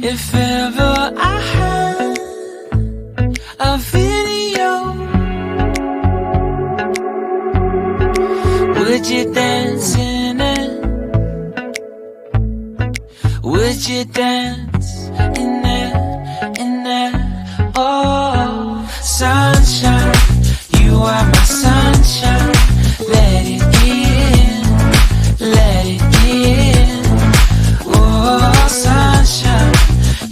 If ever I had a video, would you dance in it? Would you dance in it, in it? Oh, sunshine, you are my sunshine. Let it in, let it in. Oh, sunshine,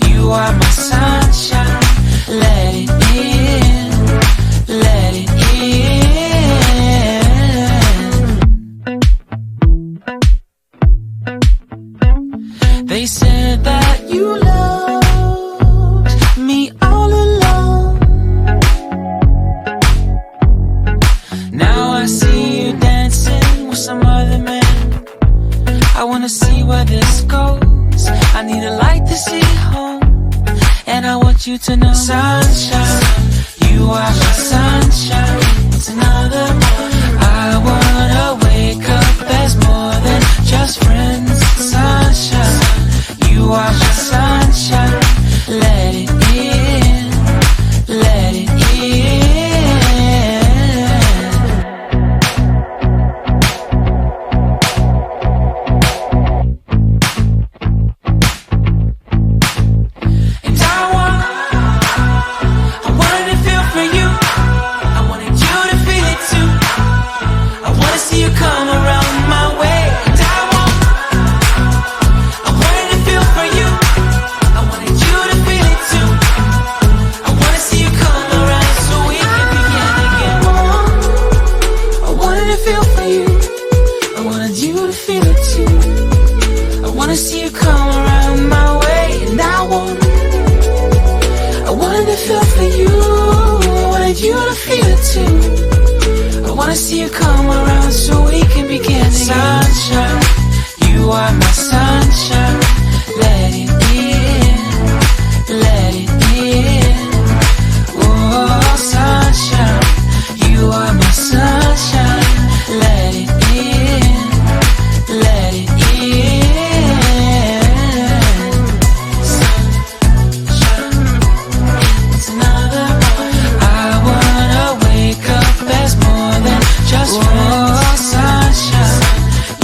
you are my sunshine. Let it in, let it in. They said that you loved me all along. Now I see you dancing with some other man. I wanna see where this goes. I need a light to see home, and I want you to know, sunshine, you are my sunshine. It's another morning. I wanna wake up as more than just friends. Sunshine, you are my sunshine. Let it in, let it in.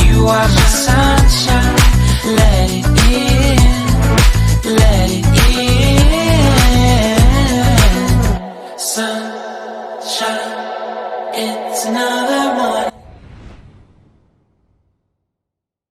You are my sunshine.